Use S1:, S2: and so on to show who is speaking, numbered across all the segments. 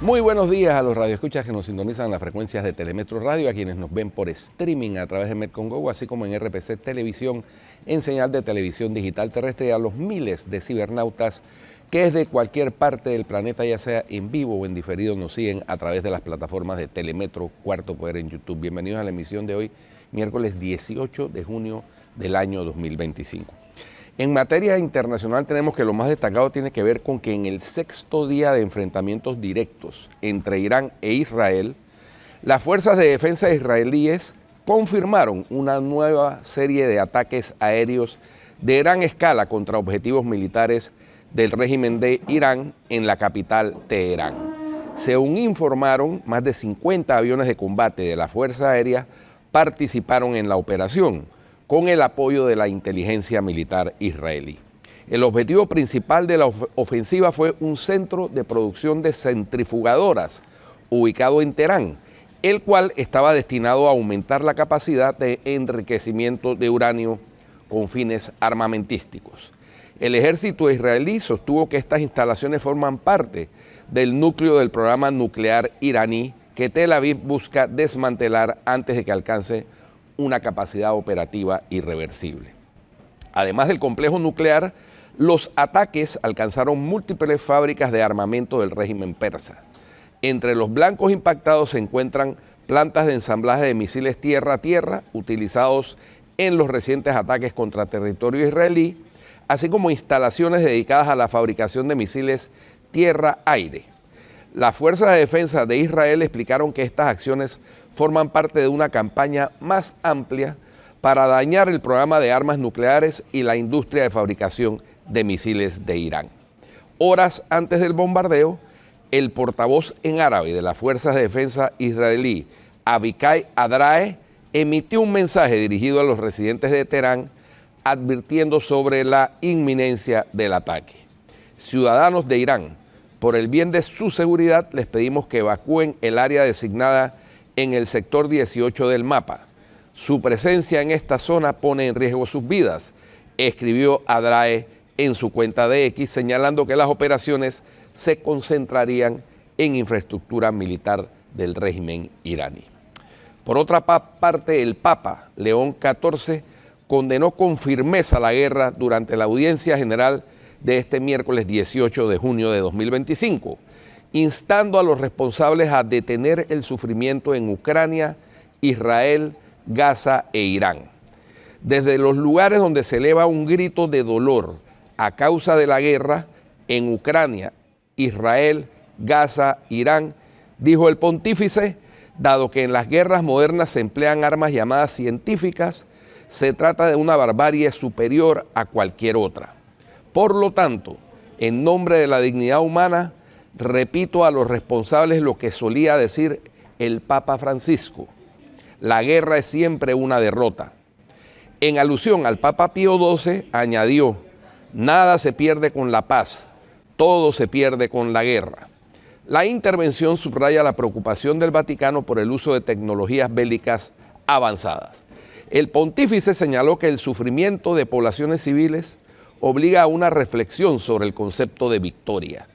S1: Muy buenos días a los radioescuchas que nos sintonizan en las frecuencias de Telemetro Radio, a quienes nos ven por streaming a través de Metcongo, así como en RPC Televisión, en señal de televisión digital terrestre, y a los miles de cibernautas que desde cualquier parte del planeta, ya sea en vivo o en diferido, nos siguen a través de las plataformas de Telemetro Cuarto Poder en YouTube. Bienvenidos a la emisión de hoy, miércoles 18 de junio del año 2025. En materia internacional tenemos que lo más destacado tiene que ver con que en el sexto día de enfrentamientos directos entre Irán e Israel, las fuerzas de defensa israelíes confirmaron una nueva serie de ataques aéreos de gran escala contra objetivos militares del régimen de Irán en la capital Teherán. Según informaron, más de 50 aviones de combate de la Fuerza Aérea participaron en la operación, con el apoyo de la inteligencia militar israelí. El objetivo principal de la ofensiva fue un centro de producción de centrifugadoras ubicado en Teherán, el cual estaba destinado a aumentar la capacidad de enriquecimiento de uranio con fines armamentísticos. El ejército israelí sostuvo que estas instalaciones forman parte del núcleo del programa nuclear iraní que Tel Aviv busca desmantelar antes de que alcance una capacidad operativa irreversible. Además del complejo nuclear, los ataques alcanzaron múltiples fábricas de armamento del régimen persa. Entre los blancos impactados se encuentran plantas de ensamblaje de misiles tierra-tierra utilizados en los recientes ataques contra territorio israelí, así como instalaciones dedicadas a la fabricación de misiles tierra-aire. Las fuerzas de defensa de Israel explicaron que estas acciones forman parte de una campaña más amplia para dañar el programa de armas nucleares y la industria de fabricación de misiles de Irán. Horas antes del bombardeo, el portavoz en árabe de las fuerzas de defensa israelí, Avikai Adrae, emitió un mensaje dirigido a los residentes de Teherán advirtiendo sobre la inminencia del ataque. Ciudadanos de Irán, por el bien de su seguridad, les pedimos que evacúen el área designada en el sector 18 del mapa. Su presencia en esta zona pone en riesgo sus vidas, escribió Adrae en su cuenta de X, señalando que las operaciones se concentrarían en infraestructura militar del régimen iraní. Por otra parte, el Papa León XIV condenó con firmeza la guerra durante la audiencia general de este miércoles 18 de junio de 2025, instando a los responsables a detener el sufrimiento en Ucrania, Israel, Gaza e Irán. Desde los lugares donde se eleva un grito de dolor a causa de la guerra en Ucrania, Israel, Gaza, Irán, dijo el pontífice, dado que en las guerras modernas se emplean armas llamadas científicas, se trata de una barbarie superior a cualquier otra. Por lo tanto, en nombre de la dignidad humana, repito a los responsables lo que solía decir el Papa Francisco: la guerra es siempre una derrota. En alusión al Papa Pío XII, añadió: nada se pierde con la paz, todo se pierde con la guerra. La intervención subraya la preocupación del Vaticano por el uso de tecnologías bélicas avanzadas. El pontífice señaló que el sufrimiento de poblaciones civiles obliga a una reflexión sobre el concepto de victoria.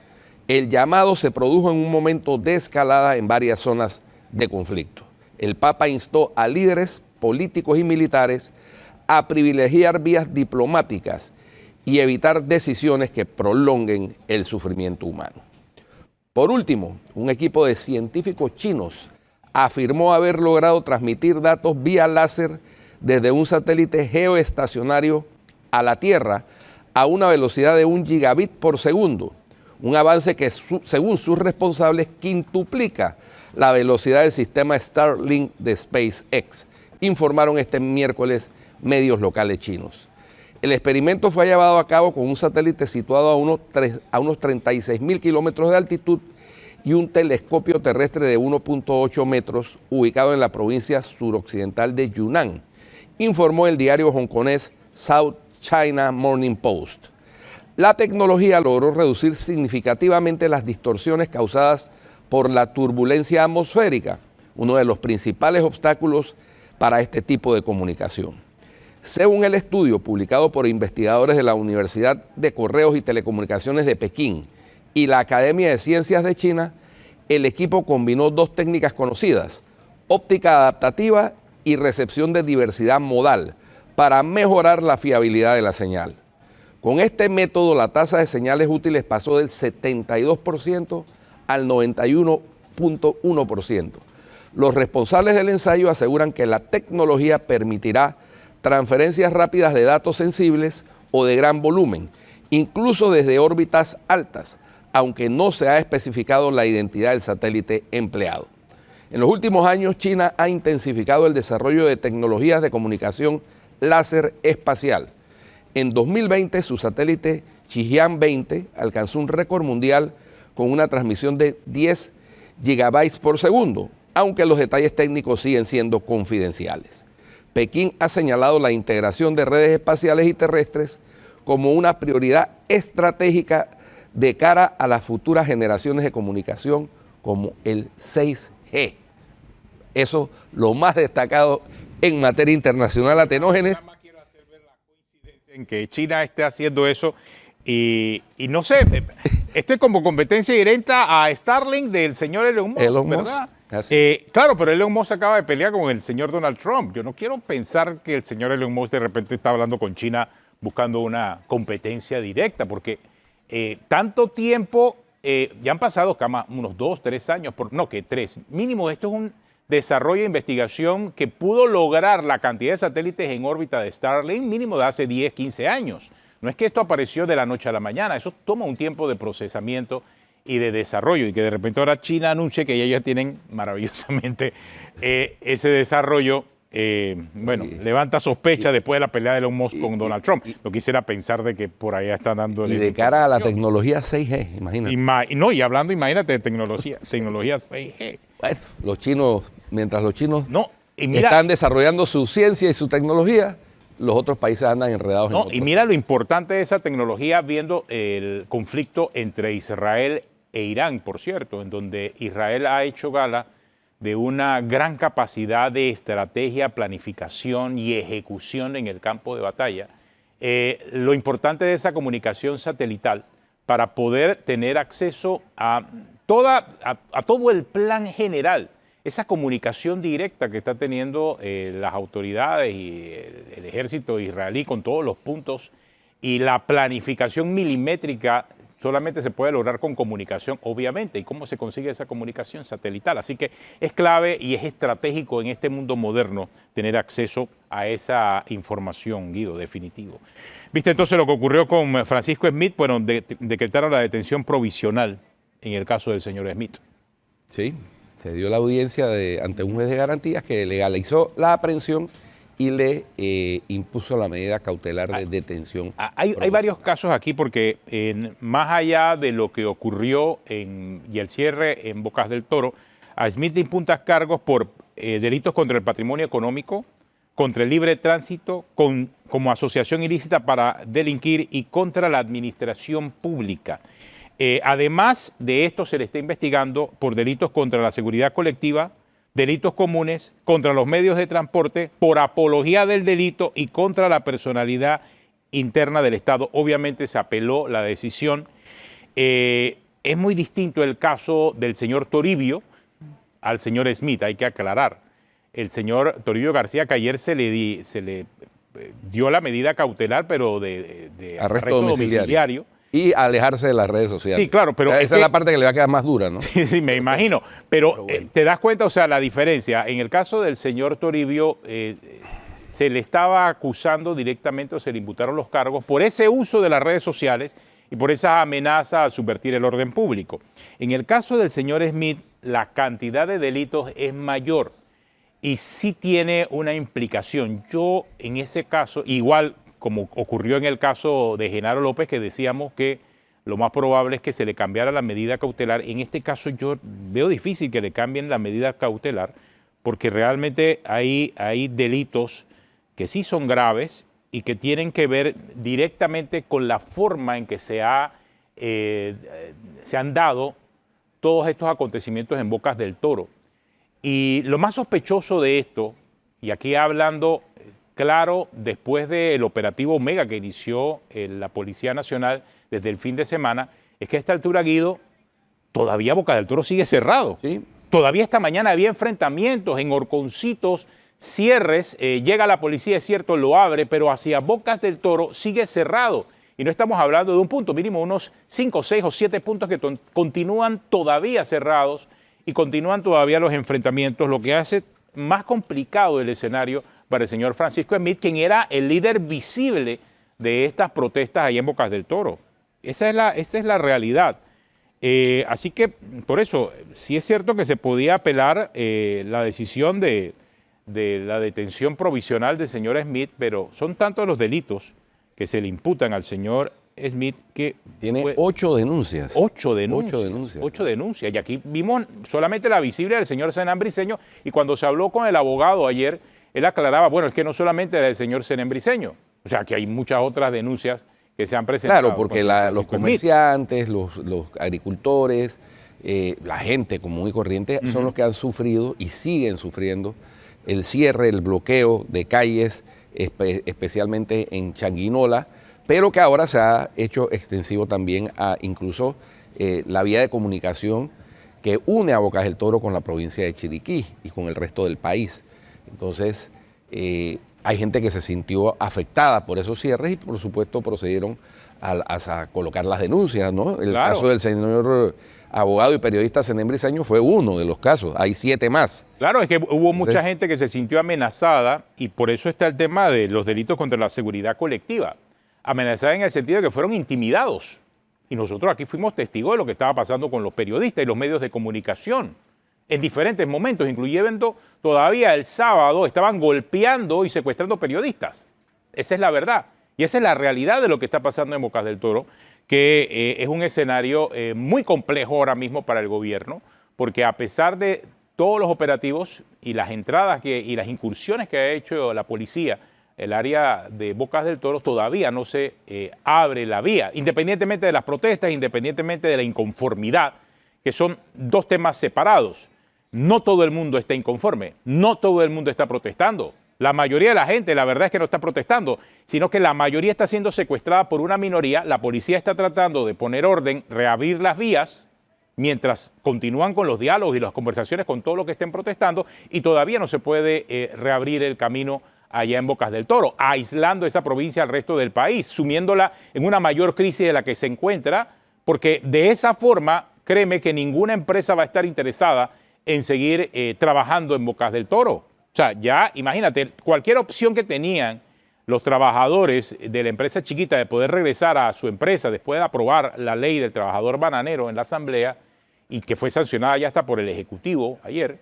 S1: El llamado se produjo en un momento de escalada en varias zonas de conflicto. El Papa instó a líderes políticos y militares a privilegiar vías diplomáticas y evitar decisiones que prolonguen el sufrimiento humano. Por último, un equipo de científicos chinos afirmó haber logrado transmitir datos vía láser desde un satélite geoestacionario a la Tierra a una velocidad de 1 gigabit por segundo, un avance que según sus responsables quintuplica la velocidad del sistema Starlink de SpaceX, informaron este miércoles medios locales chinos. El experimento fue llevado a cabo con un satélite situado a unos 36.000 kilómetros de altitud y un telescopio terrestre de 1.8 metros ubicado en la provincia suroccidental de Yunnan, informó el diario hongkonés South China Morning Post. La tecnología logró reducir significativamente las distorsiones causadas por la turbulencia atmosférica, uno de los principales obstáculos para este tipo de comunicación. Según el estudio publicado por investigadores de la Universidad de Correos y Telecomunicaciones de Pekín y la Academia de Ciencias de China, el equipo combinó dos técnicas conocidas, óptica adaptativa y recepción de diversidad modal, para mejorar la fiabilidad de la señal. Con este método, la tasa de señales útiles pasó del 72% al 91.1%. Los responsables del ensayo aseguran que la tecnología permitirá transferencias rápidas de datos sensibles o de gran volumen, incluso desde órbitas altas, aunque no se ha especificado la identidad del satélite empleado. En los últimos años, China ha intensificado el desarrollo de tecnologías de comunicación láser espacial. En 2020, su satélite Shijian-20 alcanzó un récord mundial con una transmisión de 10 gigabytes por segundo, aunque los detalles técnicos siguen siendo confidenciales. Pekín ha señalado la integración de redes espaciales y terrestres como una prioridad estratégica de cara a las futuras generaciones de comunicación como el 6G. Eso lo más destacado en materia internacional, Atenógenes.
S2: Quiero hacer ver la coincidencia en que China esté haciendo eso y no sé, esto es como competencia directa a Starlink del señor Elon Musk, ¿verdad? Claro, pero Elon Musk acaba de pelear con el señor Donald Trump. Yo no quiero pensar que el señor Elon Musk de repente está hablando con China buscando una competencia directa, porque tanto tiempo, ya han pasado unos 2, 3 años, no, que 3, mínimo. Esto es un desarrollo e investigación que pudo lograr la cantidad de satélites en órbita de Starlink mínimo de hace 10, 15 años. No es que esto apareció de la noche a la mañana, eso toma un tiempo de procesamiento y de desarrollo, y que de repente ahora China anuncie que ellos tienen maravillosamente ese desarrollo. Bueno, levanta sospecha después de la pelea de Elon Musk con Donald Trump. No quisiera pensar de que por allá están dando...
S1: Y de cara a la tecnología 6G, imagínate.
S2: Y hablando, imagínate, de tecnología 6G.
S1: Bueno, los chinos, mientras los chinos
S2: mira,
S1: están desarrollando su ciencia y su tecnología, los otros países andan enredados en otros.
S2: Y mira lo importante de esa tecnología, viendo el conflicto entre Israel e Irán, por cierto, en donde Israel ha hecho gala de una gran capacidad de estrategia, planificación y ejecución en el campo de batalla. Lo importante de esa comunicación satelital para poder tener acceso a todo el plan general, esa comunicación directa que está teniendo las autoridades y el ejército israelí con todos los puntos, y la planificación milimétrica solamente se puede lograr con comunicación, obviamente. ¿Y cómo se consigue esa comunicación satelital? Así que es clave y es estratégico en este mundo moderno tener acceso a esa información, Guido, definitivo. ¿Viste entonces lo que ocurrió con Francisco Smith? Bueno, decretaron la detención provisional en el caso del señor Smith.
S1: Sí, se dio la audiencia ante un juez de garantías que legalizó la aprehensión y le impuso la medida cautelar de detención.
S2: Hay varios casos aquí porque más allá de lo que ocurrió y el cierre en Bocas del Toro, a Smith le imputan cargos por delitos contra el patrimonio económico, contra el libre tránsito, como asociación ilícita para delinquir y contra la administración pública. Además de esto, se le está investigando por delitos contra la seguridad colectiva, delitos comunes, contra los medios de transporte, por apología del delito y contra la personalidad interna del Estado. Obviamente se apeló la decisión. Es muy distinto el caso del señor Toribio al señor Smith, hay que aclarar. El señor Toribio García, que ayer se le dio la medida cautelar, pero de arresto domiciliario.
S1: Y alejarse de las redes sociales.
S2: Sí, claro, pero...
S1: Esa es la parte que le va a quedar más dura, ¿no?
S2: Sí, me imagino. Pero bueno, te das cuenta, o sea, la diferencia. En el caso del señor Toribio, se le estaba acusando directamente, o se le imputaron los cargos por ese uso de las redes sociales y por esa amenaza a subvertir el orden público. En el caso del señor Smith, la cantidad de delitos es mayor y sí tiene una implicación. Yo, en ese caso, igual como ocurrió en el caso de Genaro López, que decíamos que lo más probable es que se le cambiara la medida cautelar. En este caso yo veo difícil que le cambien la medida cautelar, porque realmente hay delitos que sí son graves y que tienen que ver directamente con la forma en que se han dado todos estos acontecimientos en Bocas del Toro. Y lo más sospechoso de esto, y aquí hablando claro, después del operativo Omega que inició la Policía Nacional desde el fin de semana, es que a esta altura, Guido, todavía Bocas del Toro sigue cerrado.
S1: Sí.
S2: Todavía esta mañana había enfrentamientos en horconcitos, cierres, llega la policía, es cierto, lo abre, pero hacia Bocas del Toro sigue cerrado. Y no estamos hablando de un punto, mínimo unos 5, 6 o 7 puntos que continúan todavía cerrados y continúan todavía los enfrentamientos, lo que hace más complicado el escenario para el señor Francisco Smith, quien era el líder visible de estas protestas allá en Bocas del Toro. Esa es la realidad. Así que, por eso, sí es cierto que se podía apelar la decisión de la detención provisional del señor Smith, pero son tantos los delitos que se le imputan al señor Smith que...
S1: Tiene 8 denuncias.
S2: 8 denuncias.
S1: 8 denuncias.
S2: 8 denuncias. Y aquí vimos solamente la visible del señor Zenán Briceño, y cuando se habló con el abogado ayer, él aclaraba, bueno, es que no solamente la del señor Zenán Briceño, o sea, que hay muchas otras denuncias que se han presentado.
S1: Claro, porque los comerciantes, los agricultores, la gente común y corriente son los que han sufrido y siguen sufriendo el cierre, el bloqueo de calles, especialmente en Changuinola, pero que ahora se ha hecho extensivo también a incluso la vía de comunicación que une a Bocas del Toro con la provincia de Chiriquí y con el resto del país. Entonces, hay gente que se sintió afectada por esos cierres y por supuesto procedieron a colocar las denuncias, ¿no? El caso del señor abogado y periodista Zenán Briceño fue uno de los casos, hay 7 más.
S2: Claro, es que hubo mucha gente que se sintió amenazada y por eso está el tema de los delitos contra la seguridad colectiva. Amenazada en el sentido de que fueron intimidados. Y nosotros aquí fuimos testigos de lo que estaba pasando con los periodistas y los medios de comunicación en diferentes momentos, incluyendo todavía el sábado estaban golpeando y secuestrando periodistas. Esa es la verdad. Y esa es la realidad de lo que está pasando en Bocas del Toro, que es un escenario muy complejo ahora mismo para el gobierno, porque a pesar de todos los operativos y las entradas y las incursiones que ha hecho la policía, el área de Bocas del Toro todavía no se abre la vía, independientemente de las protestas, independientemente de la inconformidad, que son 2 temas separados. No todo el mundo está inconforme, no todo el mundo está protestando. La mayoría de la gente, la verdad es que no está protestando, sino que la mayoría está siendo secuestrada por una minoría. La policía está tratando de poner orden, reabrir las vías, mientras continúan con los diálogos y las conversaciones con todo lo que estén protestando, y todavía no se puede reabrir el camino allá en Bocas del Toro, aislando esa provincia al resto del país, sumiéndola en una mayor crisis de la que se encuentra, porque de esa forma, créeme que ninguna empresa va a estar interesada en seguir trabajando en Bocas del Toro. O sea, ya imagínate, cualquier opción que tenían los trabajadores de la empresa chiquita de poder regresar a su empresa después de aprobar la ley del trabajador bananero en la Asamblea y que fue sancionada ya hasta por el Ejecutivo ayer,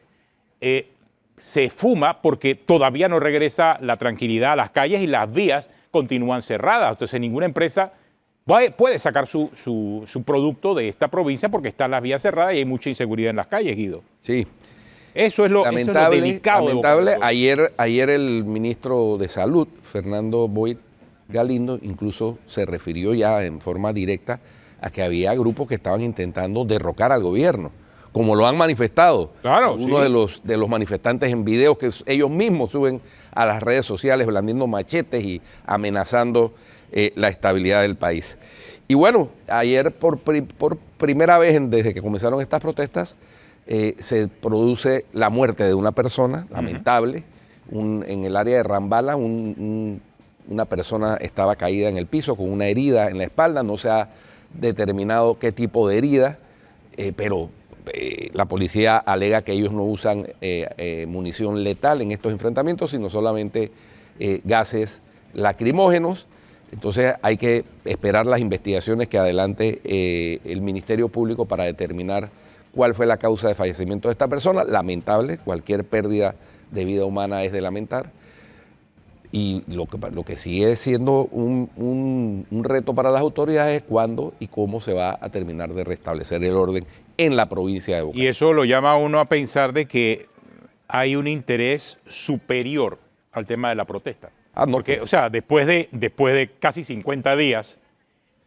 S2: se fuma porque todavía no regresa la tranquilidad a las calles y las vías continúan cerradas. Entonces ninguna empresa puede sacar su producto de esta provincia porque están las vías cerradas y hay mucha inseguridad en las calles, Guido.
S1: Sí.
S2: Eso es lo delicado.
S1: Lamentable. Ayer el ministro de Salud, Fernando Boyd Galindo, incluso se refirió ya en forma directa a que había grupos que estaban intentando derrocar al gobierno, como lo han manifestado.
S2: Claro,
S1: uno de los manifestantes en videos que ellos mismos suben a las redes sociales blandiendo machetes y amenazando la estabilidad del país. Y bueno, ayer por primera vez desde que comenzaron estas protestas, se produce la muerte de una persona, lamentable, en el área de Rambala, una persona estaba caída en el piso con una herida en la espalda, no se ha determinado qué tipo de herida, pero la policía alega que ellos no usan munición letal en estos enfrentamientos, sino solamente gases lacrimógenos. Entonces hay que esperar las investigaciones que adelante el Ministerio Público para determinar cuál fue la causa de fallecimiento de esta persona. Lamentable, cualquier pérdida de vida humana es de lamentar. Y lo que sigue siendo un reto para las autoridades es cuándo y cómo se va a terminar de restablecer el orden en la provincia de Bocas.
S2: Y eso lo llama a uno a pensar de que hay un interés superior al tema de la protesta. Porque, o sea, después de casi 50 días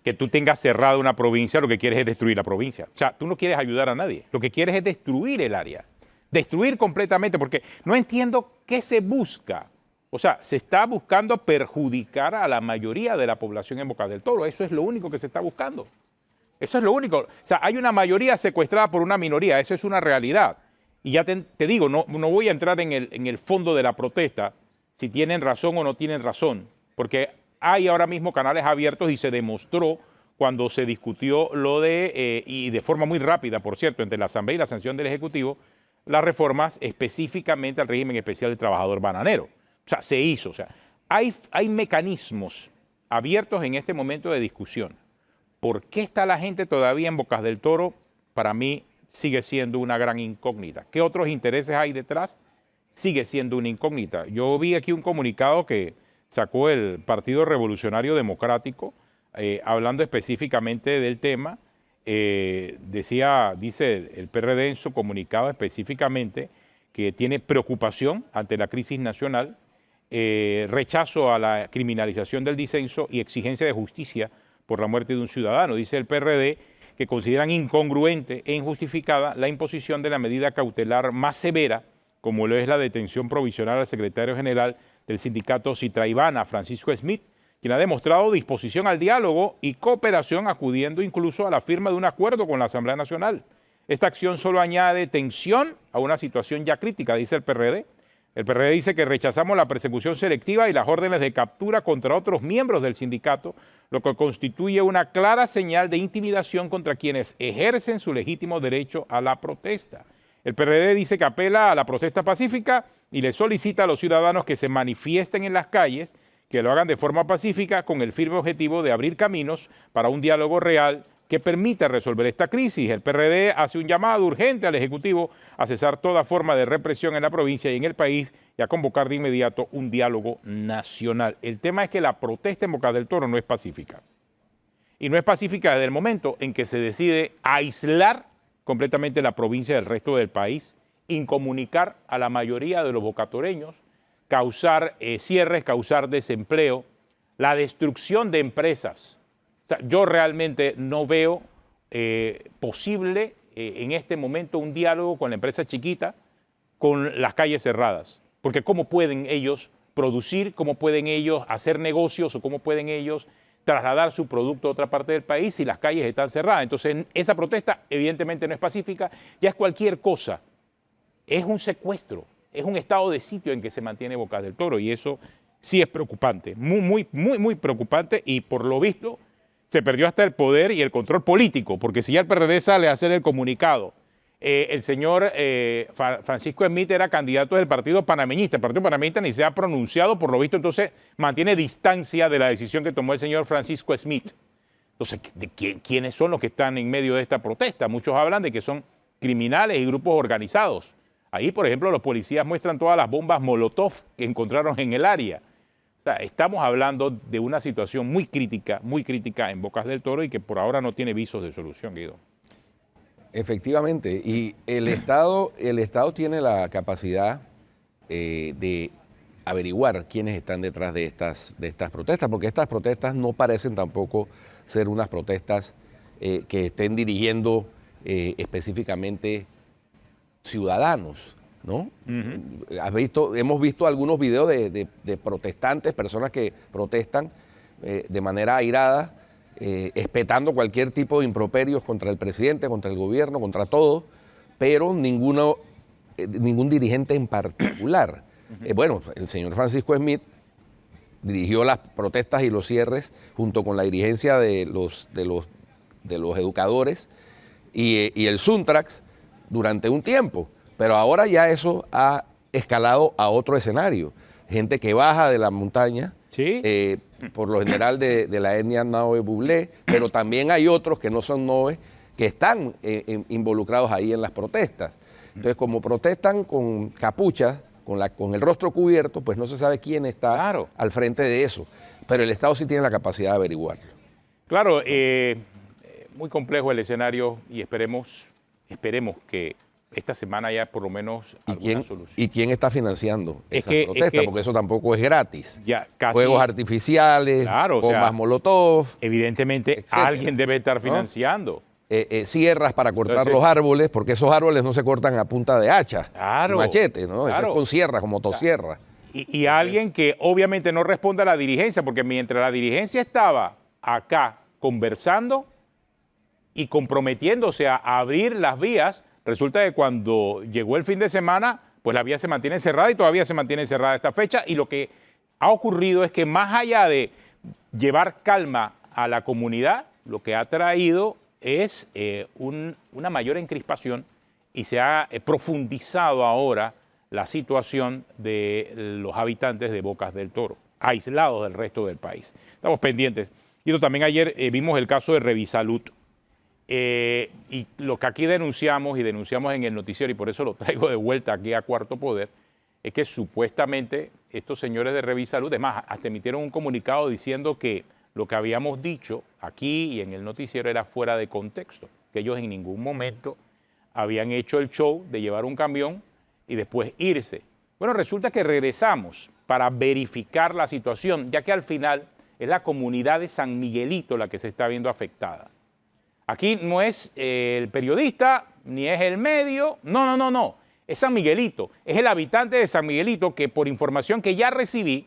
S2: que tú tengas cerrada una provincia, lo que quieres es destruir la provincia. O sea, tú no quieres ayudar a nadie. Lo que quieres es destruir el área. Destruir completamente, porque no entiendo qué se busca. O sea, se está buscando perjudicar a la mayoría de la población en Bocas del Toro. Eso es lo único que se está buscando. Eso es lo único. O sea, hay una mayoría secuestrada por una minoría, eso es una realidad. Y ya te digo, no voy a entrar en el fondo de la protesta, si tienen razón o no tienen razón, porque hay ahora mismo canales abiertos y se demostró cuando se discutió lo de, y de forma muy rápida, por cierto, entre la Asamblea y la sanción del Ejecutivo, las reformas específicamente al régimen especial del trabajador bananero. O sea, se hizo. O sea, hay mecanismos abiertos en este momento de discusión. ¿Por qué está la gente todavía en Bocas del Toro? Para mí sigue siendo una gran incógnita. ¿Qué otros intereses hay detrás? Sigue siendo una incógnita. Yo vi aquí un comunicado que sacó el Partido Revolucionario Democrático, hablando específicamente del tema. Dice el PRD en su comunicado específicamente que tiene preocupación ante la crisis nacional, rechazo a la criminalización del disenso y exigencia de justicia por la muerte de un ciudadano. Dice el PRD que consideran incongruente e injustificada la imposición de la medida cautelar más severa, como lo es la detención provisional al secretario general del sindicato Citraibana, Francisco Smith, quien ha demostrado disposición al diálogo y cooperación, acudiendo incluso a la firma de un acuerdo con la Asamblea Nacional. Esta acción solo añade tensión a una situación ya crítica, dice el PRD. El PRD dice que rechazamos la persecución selectiva y las órdenes de captura contra otros miembros del sindicato, lo que constituye una clara señal de intimidación contra quienes ejercen su legítimo derecho a la protesta. El PRD dice que apela a la protesta pacífica y le solicita a los ciudadanos que se manifiesten en las calles, que lo hagan de forma pacífica con el firme objetivo de abrir caminos para un diálogo real que permita resolver esta crisis. El PRD hace un llamado urgente al Ejecutivo a cesar toda forma de represión en la provincia y en el país y a convocar de inmediato un diálogo nacional. El tema es que la protesta en Bocas del Toro no es pacífica. Y no es pacífica desde el momento en que se decide aislar completamente la provincia del resto del país, incomunicar a la mayoría de los bocatoreños, causar cierres, causar desempleo, la destrucción de empresas. O sea, yo realmente no veo posible en este momento un diálogo con la empresa chiquita con las calles cerradas. Porque ¿cómo pueden ellos producir, cómo pueden ellos hacer negocios o cómo pueden ellos trasladar su producto a otra parte del país si las calles están cerradas? Entonces, esa protesta evidentemente no es pacífica, ya es cualquier cosa. Es un secuestro, es un estado de sitio en que se mantiene Bocas del Toro y eso sí es preocupante, muy preocupante, y por lo visto se perdió hasta el poder y el control político, porque si ya el PRD sale a hacer el comunicado, el señor Francisco Smith era candidato del Partido Panameñista. El Partido Panameñista ni se ha pronunciado, por lo visto, entonces mantiene distancia de la decisión que tomó el señor Francisco Smith. Entonces, ¿quiénes son los que están en medio de esta protesta? Muchos hablan de que son criminales y grupos organizados. Ahí, por ejemplo, los policías muestran todas las bombas Molotov que encontraron en el área. O sea, estamos hablando de una situación muy crítica en Bocas del Toro y que por ahora no tiene visos de solución, Guido.
S1: Efectivamente, y el Estado tiene la capacidad de averiguar quiénes están detrás de estas protestas, porque estas protestas no parecen tampoco ser unas protestas que estén dirigiendo específicamente ciudadanos, ¿no? Hemos visto algunos videos de protestantes, personas que protestan de manera airada, espetando cualquier tipo de improperios contra el presidente, contra el gobierno, contra todo, pero ningún dirigente en particular. Bueno, el señor Francisco Smith dirigió las protestas y los cierres junto con la dirigencia de los educadores y el Suntrax durante un tiempo, pero ahora ya eso ha escalado a otro escenario. Gente que baja de la montaña,
S2: ¿sí?
S1: Por lo general de la etnia Noe Bublé, pero también hay otros que no son Noe que están involucrados ahí en las protestas. Entonces, como protestan con capuchas, con el rostro cubierto, pues no se sabe quién está al frente de eso. Pero el Estado sí tiene la capacidad de averiguarlo.
S2: Claro, muy complejo el escenario y esperemos que esta semana ya por lo menos alguna solución.
S1: ¿Y quién está financiando esas protestas? Porque eso tampoco es gratis.
S2: Ya, casi,
S1: fuegos artificiales, bombas Molotov.
S2: Evidentemente, etcétera. Alguien debe estar financiando.
S1: Sierras para cortar los árboles, porque esos árboles no se cortan a punta de hacha, machete, ¿no? Eso es con sierra, con motosierra.
S2: Y alguien que obviamente no responde a la dirigencia, porque mientras la dirigencia estaba acá conversando, y comprometiéndose a abrir las vías. Resulta que cuando llegó el fin de semana, pues la vía se mantiene cerrada y todavía se mantiene cerrada esta fecha. Y lo que ha ocurrido es que más allá de llevar calma a la comunidad, lo que ha traído es una mayor encrispación y se ha profundizado ahora la situación de los habitantes de Bocas del Toro, aislados del resto del país. Estamos pendientes. Y también ayer vimos el caso de Revisalud. Y lo que aquí denunciamos en el noticiero, y por eso lo traigo de vuelta aquí a Cuarto Poder, es que supuestamente estos señores de Revisalud, además, hasta emitieron un comunicado diciendo que lo que habíamos dicho aquí y en el noticiero era fuera de contexto, que ellos en ningún momento habían hecho el show de llevar un camión y después irse. Bueno, resulta que regresamos para verificar la situación, ya que al final es la comunidad de San Miguelito la que se está viendo afectada. Aquí no es el periodista, ni es el medio, no. Es San Miguelito, es el habitante de San Miguelito que por información que ya recibí,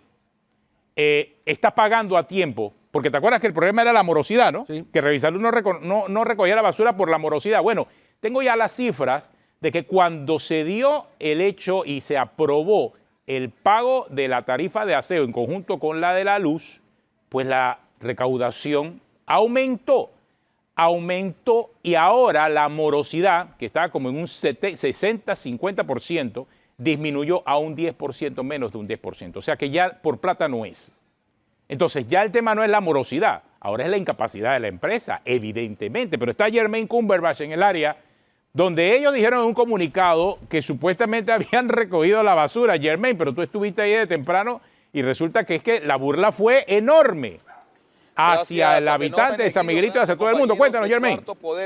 S2: está pagando a tiempo, porque te acuerdas que el problema era la morosidad, ¿no? Sí. Que Revisalud no recogía la basura por la morosidad. Bueno, tengo ya las cifras de que cuando se dio el hecho y se aprobó el pago de la tarifa de aseo en conjunto con la de la luz, pues la recaudación aumentó y ahora la morosidad, que estaba como en un 60-50%, disminuyó a un 10%, menos de un 10%. O sea que ya por plata no es. Entonces ya el tema no es la morosidad, ahora es la incapacidad de la empresa, evidentemente. Pero está Jermaine Cumberbatch en el área donde ellos dijeron en un comunicado que supuestamente habían recogido la basura. Jermaine, pero tú estuviste ahí de temprano y resulta que es que la burla fue enorme hacia el habitante de San Miguelito y hacia todo el mundo. Cuéntanos, Jermaine.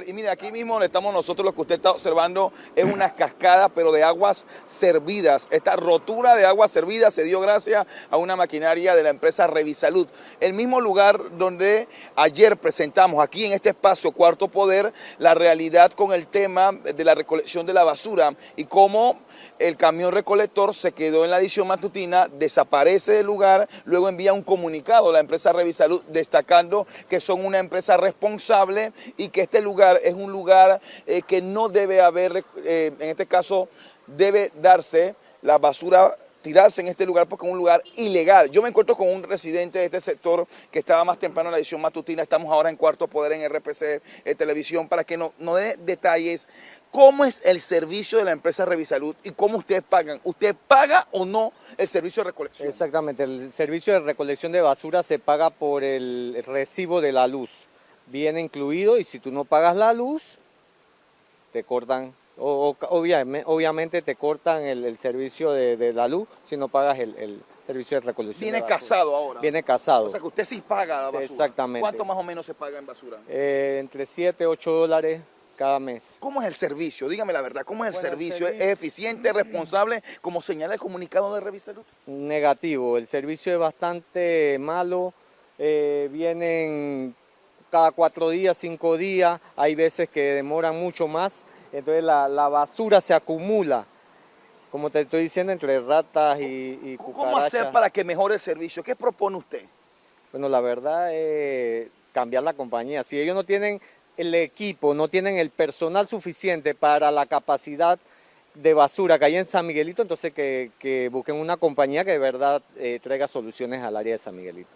S3: Y mire, aquí mismo donde estamos nosotros, lo que usted está observando es una cascada, pero de aguas servidas. Esta rotura de aguas servidas se dio gracias a una maquinaria de la empresa Revisalud. El mismo lugar donde ayer presentamos, aquí en este espacio Cuarto Poder, la realidad con el tema de la recolección de la basura y cómo el camión recolector se quedó en la edición matutina, desaparece del lugar, luego envía un comunicado a la empresa Revisalud destacando que son una empresa responsable y que este lugar es un lugar que no debe haber, en este caso debe darse la basura, tirarse en este lugar porque es un lugar ilegal. Yo me encuentro con un residente de este sector que estaba más temprano en la edición matutina, estamos ahora en Cuarto Poder en RPC Televisión para que nos dé detalles. ¿Cómo es el servicio de la empresa Revisalud y cómo ustedes pagan? ¿Usted paga o no el servicio de recolección?
S4: Exactamente, el servicio de recolección de basura se paga por el recibo de la luz. Viene incluido y si tú no pagas la luz, te cortan, obviamente te cortan el servicio de la luz si no pagas el servicio de recolección de basura.
S3: Viene casado ahora.
S4: Viene casado.
S3: O sea que usted sí paga la basura.
S4: Exactamente.
S3: ¿Cuánto más o menos se paga en basura?
S4: Entre 7 y 8 dólares. Cada mes.
S3: ¿Cómo es el servicio? Dígame la verdad, ¿cómo es el servicio? ¿Es eficiente, responsable, como señala el comunicado de Revisalud?
S4: Negativo, el servicio es bastante malo, vienen cada 4 días, 5 días, hay veces que demoran mucho más, entonces la basura se acumula, como te estoy diciendo, entre ratas y cucarachas.
S3: ¿Cómo hacer para que mejore el servicio? ¿Qué propone usted?
S4: Bueno, la verdad es cambiar la compañía. Si ellos no tienen el equipo, no tienen el personal suficiente para la capacidad de basura que hay en San Miguelito, entonces que busquen una compañía que de verdad traiga soluciones al área de San Miguelito.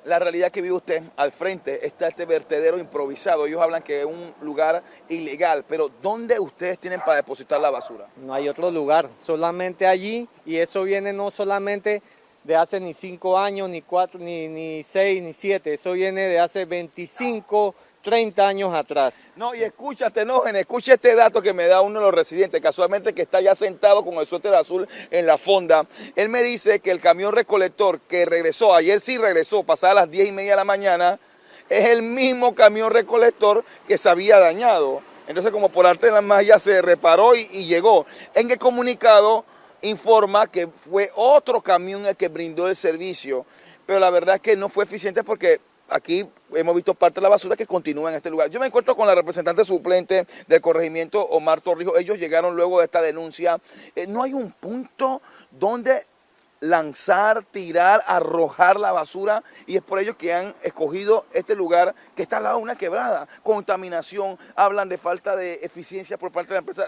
S3: La realidad que vive usted, al frente está este vertedero improvisado. Ellos hablan que es un lugar ilegal, pero ¿dónde ustedes tienen para depositar la basura?
S4: No hay otro lugar, solamente allí, y eso viene no solamente de hace ni 5 años, ni 4, ni 6, ni 7, eso viene de hace 25, 30 años atrás.
S3: No, y escúchate, escucha este dato que me da uno de los residentes, casualmente que está ya sentado con el suéter azul en la fonda. Él me dice que el camión recolector que regresó, ayer sí regresó, pasada las 10:30 de la mañana, es el mismo camión recolector que se había dañado. Entonces, como por arte de la magia se reparó y llegó. En el comunicado informa que fue otro camión el que brindó el servicio, pero la verdad es que no fue eficiente porque aquí hemos visto parte de la basura que continúa en este lugar. Yo me encuentro con la representante suplente del corregimiento, Omar Torrijos. Ellos llegaron luego de esta denuncia. No hay un punto donde lanzar, tirar, arrojar la basura, y es por ello que han escogido este lugar que está al lado de una quebrada. Contaminación, hablan de falta de eficiencia por parte de la empresa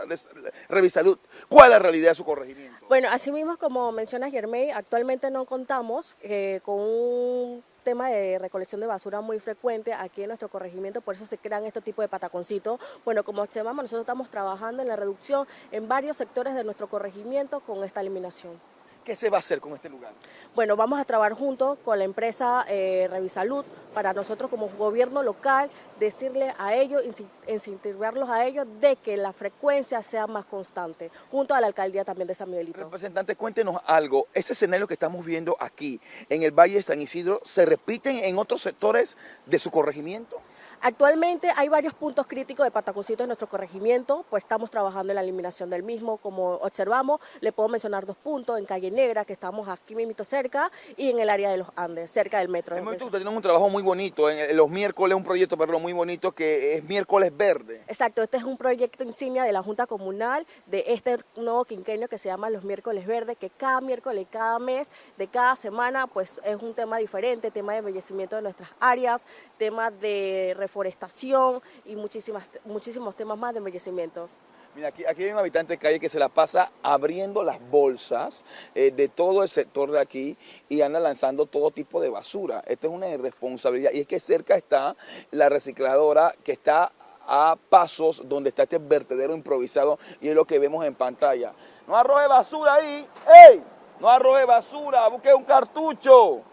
S3: Revisalud. ¿Cuál es la realidad de su corregimiento?
S5: Bueno, así mismo como menciona Germay, actualmente no contamos con un tema de recolección de basura muy frecuente aquí en nuestro corregimiento, por eso se crean este tipo de pataconcitos. Bueno, como observamos, nosotros estamos trabajando en la reducción en varios sectores de nuestro corregimiento con esta eliminación.
S3: ¿Qué se va a hacer con este lugar?
S5: Bueno, vamos a trabajar junto con la empresa Revisalud para nosotros como gobierno local decirle a ellos, incentivarlos a ellos de que la frecuencia sea más constante, junto a la alcaldía también de San Miguelito.
S3: Representante, cuéntenos algo. Ese escenario que estamos viendo aquí en el Valle de San Isidro, ¿se repiten en otros sectores de su corregimiento?
S5: Actualmente hay varios puntos críticos de pataconcitos en nuestro corregimiento, pues estamos trabajando en la eliminación del mismo, como observamos. Le puedo mencionar 2 puntos, en Calle Negra, que estamos aquí mismo cerca, y en el área de los Andes, cerca del metro.
S3: Hemos visto que ustedes tienen un trabajo muy bonito, en los miércoles, un proyecto, perdón, muy bonito, que es Miércoles Verde.
S5: Exacto, este es un proyecto insignia de la Junta Comunal de este nuevo quinquenio que se llama los Miércoles Verdes, que cada miércoles, cada mes, de cada semana, pues es un tema diferente, tema de embellecimiento de nuestras áreas, temas de reforestación y muchísimos temas más de embellecimiento.
S3: Mira, aquí hay un habitante de calle que se la pasa abriendo las bolsas de todo el sector de aquí y anda lanzando todo tipo de basura. Esta es una irresponsabilidad y es que cerca está la recicladora que está a pasos donde está este vertedero improvisado y es lo que vemos en pantalla. No arroje basura ahí, ¡ey! No arroje basura, busque un cartucho.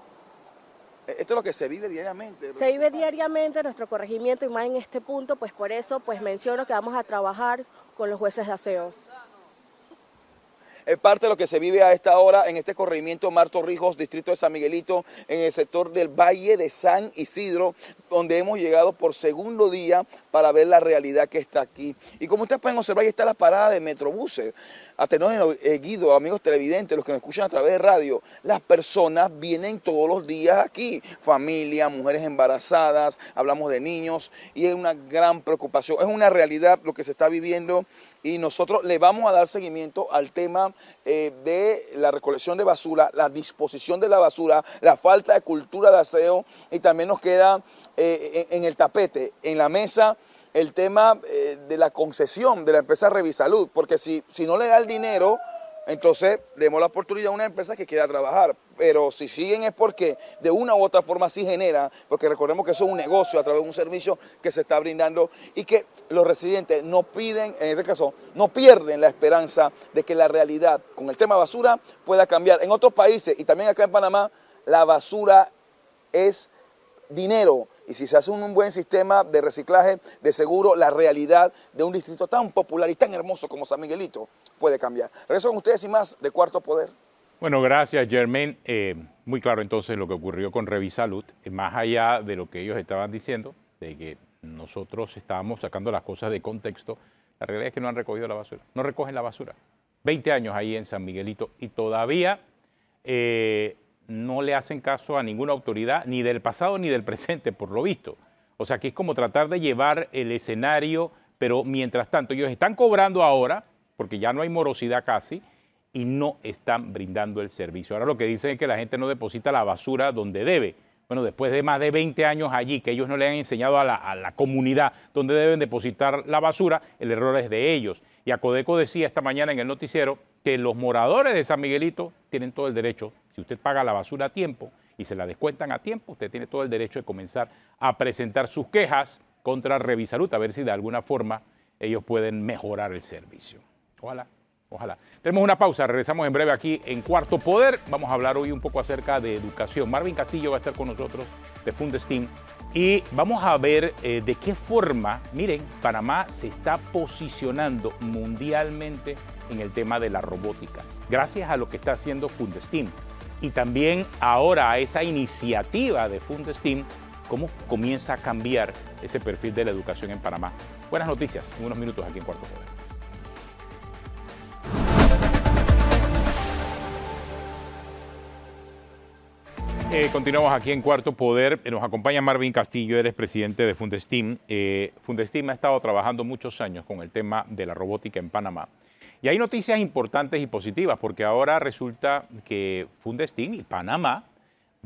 S3: Esto es lo que se vive diariamente.
S5: Se vive diariamente en nuestro corregimiento y más en este punto, pues por eso pues menciono que vamos a trabajar con los jueces de aseo.
S3: Es parte de lo que se vive a esta hora en este corregimiento Mar Torrijos, distrito de San Miguelito, en el sector del Valle de San Isidro, donde hemos llegado por segundo día para ver la realidad que está aquí. Y como ustedes pueden observar, ahí está la parada de Metrobuses. Atención, Guido, amigos televidentes, los que nos escuchan a través de radio, las personas vienen todos los días aquí, familia, mujeres embarazadas, hablamos de niños, y es una gran preocupación, es una realidad lo que se está viviendo. Y nosotros le vamos a dar seguimiento al tema de la recolección de basura, la disposición de la basura, la falta de cultura de aseo y también nos queda en el tapete, en la mesa, el tema de la concesión de la empresa Revisalud, porque si no le da el dinero, entonces demos la oportunidad a una empresa que quiera trabajar, pero si siguen es porque de una u otra forma sí genera, porque recordemos que eso es un negocio a través de un servicio que se está brindando y que los residentes no piden, en este caso, no pierden la esperanza de que la realidad con el tema basura pueda cambiar. En otros países y también acá en Panamá, la basura es dinero. Y si se hace un buen sistema de reciclaje, de seguro, la realidad de un distrito tan popular y tan hermoso como San Miguelito puede cambiar. Regreso con ustedes y más de Cuarto Poder.
S2: Bueno, gracias, Germain. Muy claro entonces lo que ocurrió con Revisalud, más allá de lo que ellos estaban diciendo, de que nosotros estábamos sacando las cosas de contexto, la realidad es que no han recogido la basura, no recogen la basura. 20 años ahí en San Miguelito y todavía no le hacen caso a ninguna autoridad, ni del pasado ni del presente, por lo visto. O sea, que es como tratar de llevar el escenario, pero mientras tanto ellos están cobrando ahora, porque ya no hay morosidad casi, y no están brindando el servicio. Ahora lo que dicen es que la gente no deposita la basura donde debe. Bueno, después de más de 20 años allí, que ellos no le han enseñado a la comunidad dónde deben depositar la basura, el error es de ellos. Y Acodeco decía esta mañana en el noticiero que los moradores de San Miguelito tienen todo el derecho, si usted paga la basura a tiempo y se la descuentan a tiempo, usted tiene todo el derecho de comenzar a presentar sus quejas contra Revisalud, a ver si de alguna forma ellos pueden mejorar el servicio. Ojalá. Ojalá. Tenemos una pausa, regresamos en breve aquí en Cuarto Poder. Vamos a hablar hoy un poco acerca de educación. Marvin Castillo va a estar con nosotros de Fundesteam y vamos a ver de qué forma, miren, Panamá se está posicionando mundialmente en el tema de la robótica, gracias a lo que está haciendo Fundesteam y también ahora a esa iniciativa de Fundesteam, cómo comienza a cambiar ese perfil de la educación en Panamá. Buenas noticias en unos minutos aquí en Cuarto Poder. Continuamos aquí en Cuarto Poder. Nos acompaña Marvin Castillo, él es presidente de Fundesteam. Fundesteam ha estado trabajando muchos años con el tema de la robótica en Panamá. Y hay noticias importantes y positivas, porque ahora resulta que Fundestin y Panamá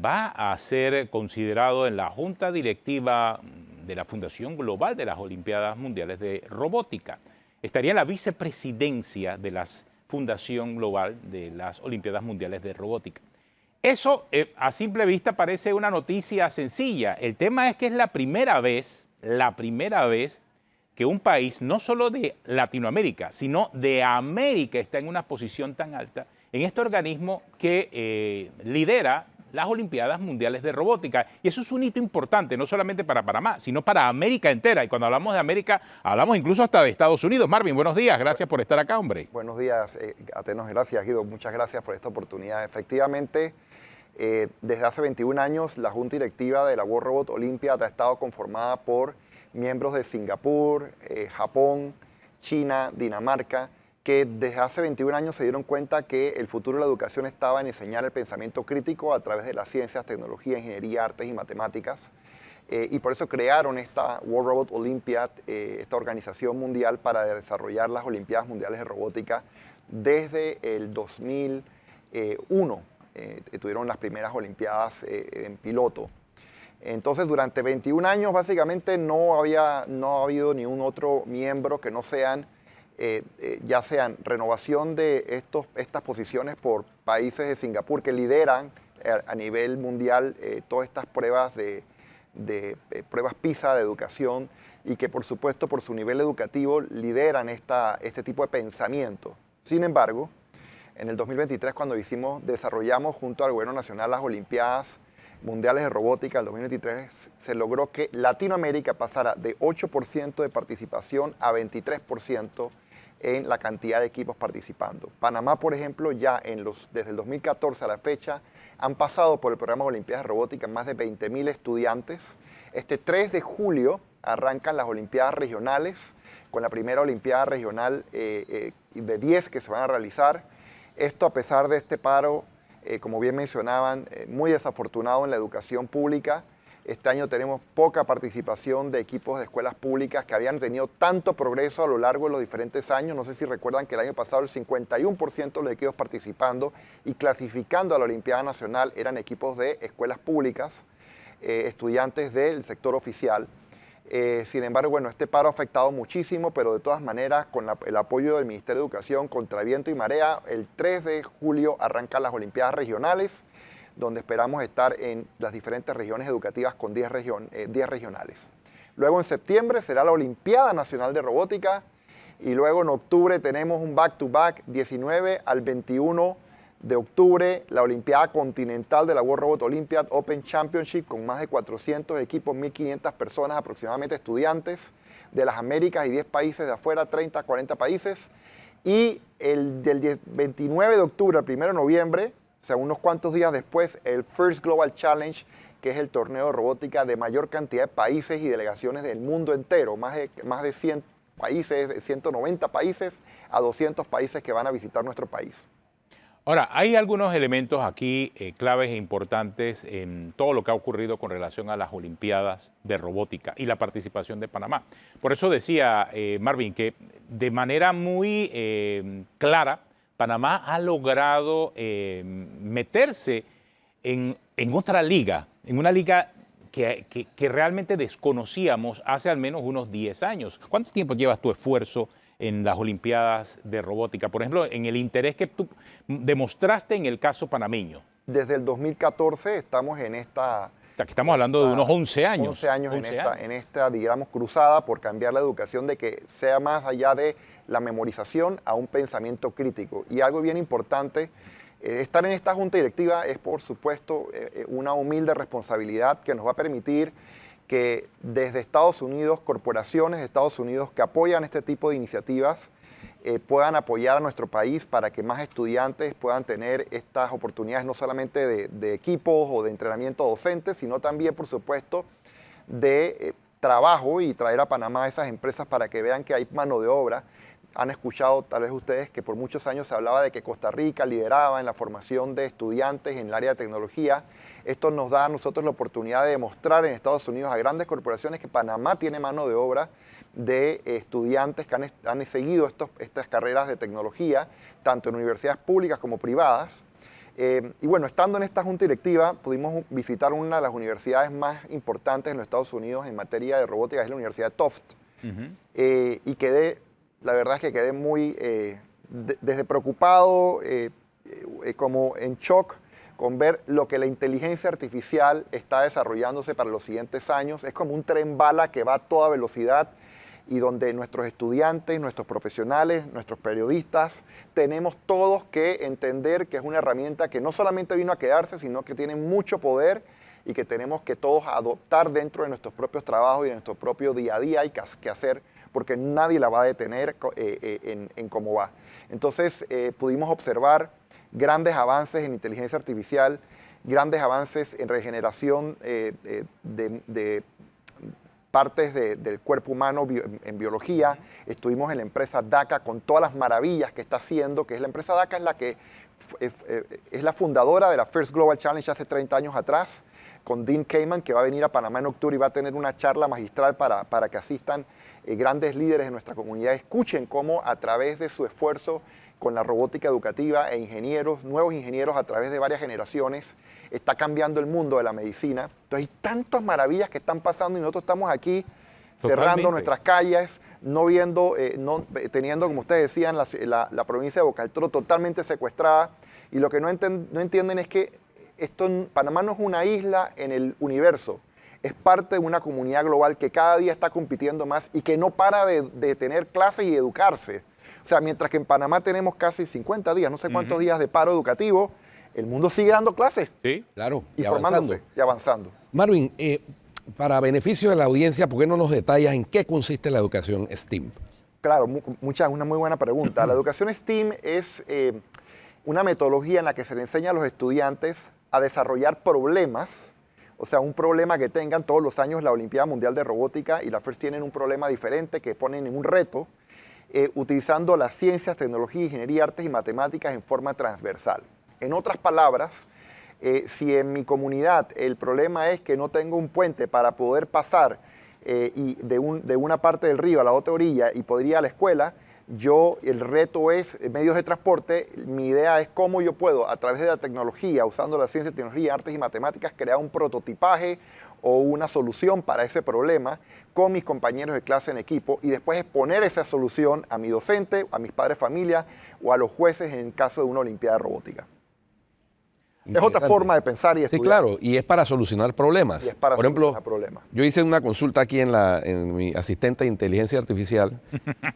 S2: va a ser considerado en la Junta Directiva de la Fundación Global de las Olimpiadas Mundiales de Robótica. Estaría en la vicepresidencia de la Fundación Global de las Olimpiadas Mundiales de Robótica. Eso a simple vista parece una noticia sencilla. El tema es que es la primera vez que un país, no solo de Latinoamérica, sino de América, está en una posición tan alta en este organismo que lidera las Olimpiadas Mundiales de Robótica. Y eso es un hito importante, no solamente para Panamá, sino para América entera. Y cuando hablamos de América, hablamos incluso hasta de Estados Unidos. Marvin, buenos días, gracias por estar acá, hombre.
S6: Buenos días, Atenos, gracias, Guido. Muchas gracias por esta oportunidad. Efectivamente, desde hace 21 años, la Junta Directiva de la World Robot Olympiad ha estado conformada por miembros de Singapur, Japón, China, Dinamarca, que desde hace 21 años se dieron cuenta que el futuro de la educación estaba en enseñar el pensamiento crítico a través de las ciencias, tecnología, ingeniería, artes y matemáticas. Y por eso crearon esta World Robot Olympiad, esta organización mundial para desarrollar las Olimpiadas Mundiales de Robótica desde el 2001. Tuvieron las primeras Olimpiadas en piloto. Entonces, durante 21 años, básicamente, no ha habido ni un otro miembro que no sean, ya sean renovación de estas posiciones por países de Singapur que lideran a nivel mundial todas estas pruebas pruebas PISA de educación y que, por supuesto, por su nivel educativo, lideran este tipo de pensamiento. Sin embargo, en el 2023, cuando desarrollamos junto al Gobierno Nacional las Olimpiadas Mundiales de Robótica, el 2023 se logró que Latinoamérica pasara de 8% de participación a 23% en la cantidad de equipos participando. Panamá, por ejemplo, ya desde el 2014 a la fecha, han pasado por el programa de Olimpiadas de Robótica más de 20.000 estudiantes. Este 3 de julio arrancan las Olimpiadas Regionales, con la primera Olimpiada Regional de 10 que se van a realizar. Esto a pesar de este paro, como bien mencionaban, muy desafortunado en la educación pública. Este año tenemos poca participación de equipos de escuelas públicas que habían tenido tanto progreso a lo largo de los diferentes años. No sé si recuerdan que el año pasado el 51% de los equipos participando y clasificando a la Olimpiada Nacional eran equipos de escuelas públicas, estudiantes del sector oficial. Sin embargo, bueno, este paro ha afectado muchísimo, pero de todas maneras, con el apoyo del Ministerio de Educación, contra viento y marea, el 3 de julio arrancan las Olimpiadas Regionales, donde esperamos estar en las diferentes regiones educativas con 10 regionales. Luego en septiembre será la Olimpiada Nacional de Robótica y luego en octubre tenemos un back-to-back, 19 al 21 de octubre, la Olimpiada Continental de la World Robot Olympiad Open Championship con más de 400 equipos, 1.500 personas, aproximadamente estudiantes de las Américas y 10 países de afuera, 30, 40 países. Y del 29 de octubre al 1 de noviembre, o sea, unos cuantos días después, el First Global Challenge, que es el torneo de robótica de mayor cantidad de países y delegaciones del mundo entero, más de 100 países, de 190 países a 200 países que van a visitar nuestro país.
S2: Ahora, hay algunos elementos aquí claves e importantes en todo lo que ha ocurrido con relación a las Olimpiadas de Robótica y la participación de Panamá. Por eso decía Marvin que de manera muy clara, Panamá ha logrado meterse en otra liga, en una liga que realmente desconocíamos hace al menos unos 10 años. ¿Cuánto tiempo llevas tu esfuerzo en las Olimpiadas de Robótica? Por ejemplo, en el interés que tú demostraste en el caso panameño.
S6: Desde el 2014 estamos en esta...
S2: O sea, que estamos hablando de unos 11 años.
S6: 11 años en esta, digamos, cruzada por cambiar la educación de que sea más allá de la memorización a un pensamiento crítico. Y algo bien importante, estar en esta junta directiva es, por supuesto, una humilde responsabilidad que nos va a permitir que desde Estados Unidos, corporaciones de Estados Unidos que apoyan este tipo de iniciativas puedan apoyar a nuestro país para que más estudiantes puedan tener estas oportunidades no solamente de equipos o de entrenamiento docente, sino también, por supuesto, de trabajo y traer a Panamá a esas empresas para que vean que hay mano de obra han escuchado tal vez ustedes que por muchos años se hablaba de que Costa Rica lideraba en la formación de estudiantes en el área de tecnología. Esto nos da a nosotros la oportunidad de demostrar en Estados Unidos a grandes corporaciones que Panamá tiene mano de obra de estudiantes que han seguido estas carreras de tecnología, tanto en universidades públicas como privadas. Y bueno, estando en esta junta directiva, pudimos visitar una de las universidades más importantes en los Estados Unidos en materia de robótica, que es la Universidad de Tufts. Y la verdad es que quedé muy, desde preocupado, como en shock, con ver lo que la inteligencia artificial está desarrollándose para los siguientes años. Es como un tren bala que va a toda velocidad y donde nuestros estudiantes, nuestros profesionales, nuestros periodistas, tenemos todos que entender que es una herramienta que no solamente vino a quedarse, sino que tiene mucho poder y que tenemos que todos adoptar dentro de nuestros propios trabajos y de nuestro propio día a día. Hay que hacer, porque nadie la va a detener en cómo va. Entonces pudimos observar grandes avances en inteligencia artificial, grandes avances en regeneración de partes del cuerpo humano en biología. Estuvimos en la empresa DACA con todas las maravillas que está haciendo, que es la empresa DACA es la que es la fundadora de la First Global Challenge hace 30 años atrás, con Dean Kamen, que va a venir a Panamá en octubre y va a tener una charla magistral para que asistan grandes líderes de nuestra comunidad. Escuchen cómo a través de su esfuerzo con la robótica educativa e ingenieros, nuevos ingenieros a través de varias generaciones, está cambiando el mundo de la medicina. Entonces hay tantas maravillas que están pasando y nosotros estamos aquí cerrando nuestras calles, no viendo, teniendo, como ustedes decían, la provincia de Boca del Toro totalmente secuestrada. Y lo que no entienden es que Panamá no es una isla en el universo, es parte de una comunidad global que cada día está compitiendo más y que no para de tener clases y educarse. O sea, mientras que en Panamá tenemos casi 50 días, no sé cuántos días de paro educativo, el mundo sigue dando clases.
S2: Sí,
S1: claro.
S6: Y formándose y avanzando.
S1: Marvin, para beneficio de la audiencia, ¿por qué no nos detallas en qué consiste la educación STEAM?
S6: Claro, una muy buena pregunta. La educación STEAM es una metodología en la que se le enseña a los estudiantes a desarrollar problemas, o sea, un problema que tengan. Todos los años la Olimpiada Mundial de Robótica y la FIRST tienen un problema diferente que ponen en un reto, utilizando las ciencias, tecnología, ingeniería, artes y matemáticas en forma transversal. En otras palabras, si en mi comunidad el problema es que no tengo un puente para poder pasar de una parte del río a la otra orilla y poder ir a la escuela, el reto es medios de transporte. Mi idea es cómo yo puedo, a través de la tecnología, usando la ciencia, tecnología, artes y matemáticas, crear un prototipaje o una solución para ese problema con mis compañeros de clase en equipo y después exponer esa solución a mi docente, a mis padres de familia o a los jueces en caso de una olimpiada de robótica. Es otra forma de pensar y estudiar.
S1: Sí, claro, y es para solucionar problemas.
S6: Y es para
S1: Por ejemplo,
S6: solucionar problemas.
S1: yo hice una consulta aquí en mi asistente de inteligencia artificial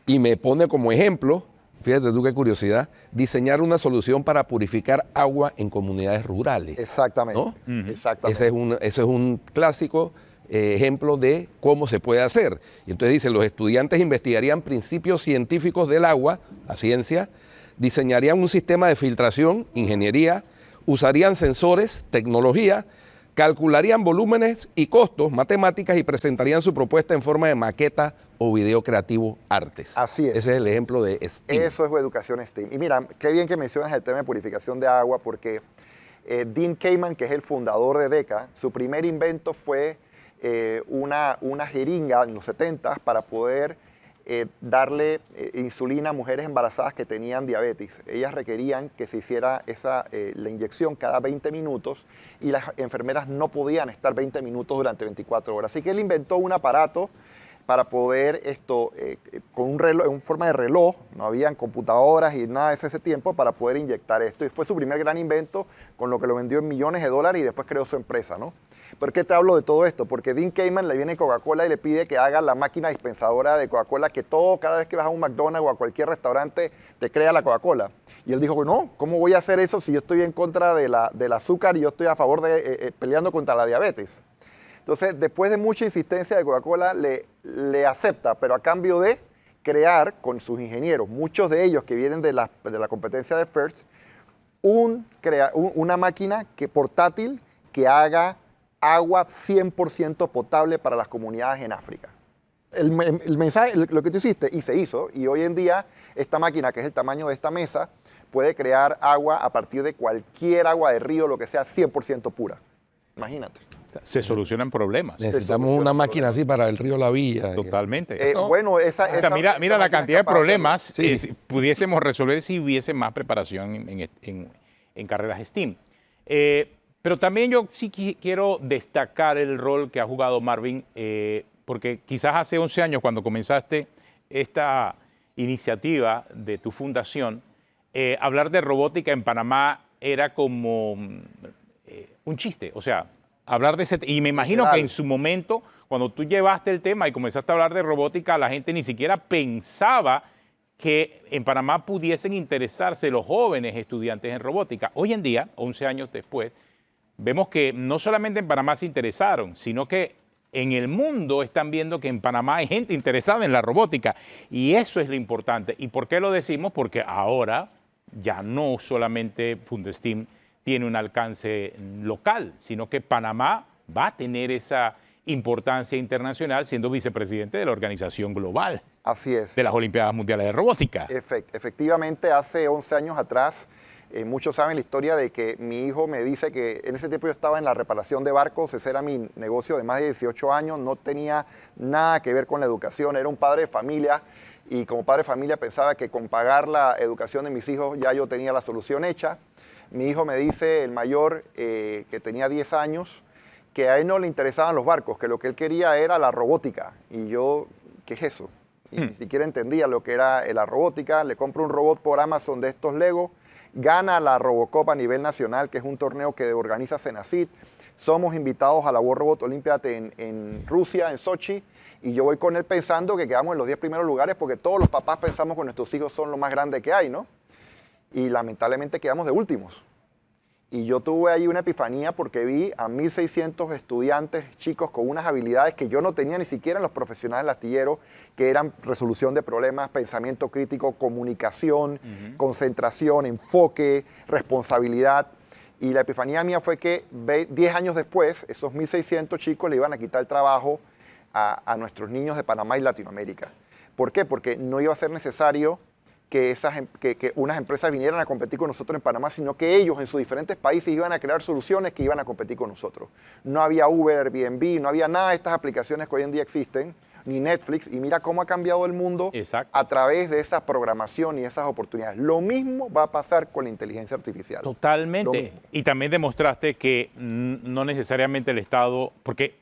S1: y me pone como ejemplo, fíjate tú qué curiosidad, diseñar una solución para purificar agua en comunidades rurales.
S6: Exactamente.
S1: ¿No?
S6: Exactamente.
S1: Ese es un clásico ejemplo de cómo se puede hacer. Y entonces dice, los estudiantes investigarían principios científicos del agua, la ciencia, diseñarían un sistema de filtración, ingeniería, usarían sensores, tecnología, calcularían volúmenes y costos, matemáticas y presentarían su propuesta en forma de maqueta o video creativo, artes.
S6: Así es.
S1: Ese es el ejemplo de STEAM.
S6: Eso es educación STEAM. Y mira, qué bien que mencionas el tema de purificación de agua, porque Dean Kamen, que es el fundador de DECA, su primer invento fue una jeringa en los 70s para poder darle insulina a mujeres embarazadas que tenían diabetes. Ellas requerían que se hiciera la inyección cada 20 minutos y las enfermeras no podían estar 20 minutos durante 24 horas. Así que él inventó un aparato para poder con un reloj, en forma de reloj, no habían computadoras y nada de ese tiempo, para poder inyectar esto. Y fue su primer gran invento, con lo que lo vendió en millones de dólares y después creó su empresa, ¿no? ¿Por qué te hablo de todo esto? Porque Dean Kamen le viene Coca-Cola y le pide que haga la máquina dispensadora de Coca-Cola, que cada vez que vas a un McDonald's o a cualquier restaurante te crea la Coca-Cola. Y él dijo, no, ¿cómo voy a hacer eso si yo estoy en contra del azúcar y yo estoy a favor de peleando contra la diabetes? Entonces, después de mucha insistencia de Coca-Cola, le acepta, pero a cambio de crear con sus ingenieros, muchos de ellos que vienen de la competencia de FIRST, una máquina portátil que haga agua 100% potable para las comunidades en África. el mensaje, lo que tú hiciste, y se hizo, y hoy en día esta máquina, que es el tamaño de esta mesa, puede crear agua a partir de cualquier agua de río, lo que sea, 100% pura. Imagínate.
S2: Se solucionan problemas.
S1: Necesitamos una máquina así para el río La Villa.
S2: Totalmente.
S6: Bueno,
S2: O sea, mira la
S6: máquina
S2: cantidad de
S6: capaz hacerlo.
S2: problemas
S1: Sí.
S2: que pudiésemos resolver si hubiese más preparación en carreras STEAM. Pero también yo sí quiero destacar el rol que ha jugado Marvin, porque quizás hace 11 años cuando comenzaste esta iniciativa de tu fundación, hablar de robótica en Panamá era como un chiste, o sea, hablar de ese... Y me imagino
S6: Literal.
S2: que en su momento, cuando tú llevaste el tema y comenzaste a hablar de robótica, la gente ni siquiera pensaba que en Panamá pudiesen interesarse los jóvenes estudiantes en robótica. Hoy en día, 11 años después, vemos que no solamente en Panamá se interesaron, sino que en el mundo están viendo que en Panamá hay gente interesada en la robótica. Y eso es lo importante. ¿Y por qué lo decimos? Porque ahora ya no solamente Fundestim tiene un alcance local, sino que Panamá va a tener esa importancia internacional siendo vicepresidente de la organización global
S6: Así es.
S2: de las Olimpiadas Mundiales de Robótica.
S6: Efectivamente, hace 11 años atrás, muchos saben la historia de que mi hijo me dice que en ese tiempo yo estaba en la reparación de barcos, ese era mi negocio de más de 18 años, no tenía nada que ver con la educación, era un padre de familia y como padre de familia pensaba que con pagar la educación de mis hijos ya yo tenía la solución hecha. Mi hijo me dice, el mayor, que tenía 10 años, que a él no le interesaban los barcos, que lo que él quería era la robótica. Y yo, ¿qué es eso? Y ni siquiera entendía lo que era la robótica. Le compro un robot por Amazon de estos Lego, gana la Robocop a nivel nacional, que es un torneo que organiza Senacid. Somos invitados a la World Robot Olympiad en Rusia, en Sochi, y yo voy con él pensando que quedamos en los 10 primeros lugares porque todos los papás pensamos que nuestros hijos son lo más grande que hay, ¿no? Y lamentablemente quedamos de últimos. Y yo tuve ahí una epifanía porque vi a 1.600 estudiantes, chicos con unas habilidades que yo no tenía ni siquiera en los profesionales del astillero, que eran resolución de problemas, pensamiento crítico, comunicación, concentración, enfoque, responsabilidad. Y la epifanía mía fue que 10 años después, esos 1.600 chicos le iban a quitar el trabajo a nuestros niños de Panamá y Latinoamérica. ¿Por qué? Porque no iba a ser necesario que unas empresas vinieran a competir con nosotros en Panamá, sino que ellos en sus diferentes países iban a crear soluciones que iban a competir con nosotros. No había Uber, Airbnb, no había nada de estas aplicaciones que hoy en día existen, ni Netflix, y mira cómo ha cambiado el mundo a través de esa programación y esas oportunidades. Lo mismo va a pasar con la inteligencia artificial.
S2: Totalmente. Y también demostraste que no necesariamente el Estado, porque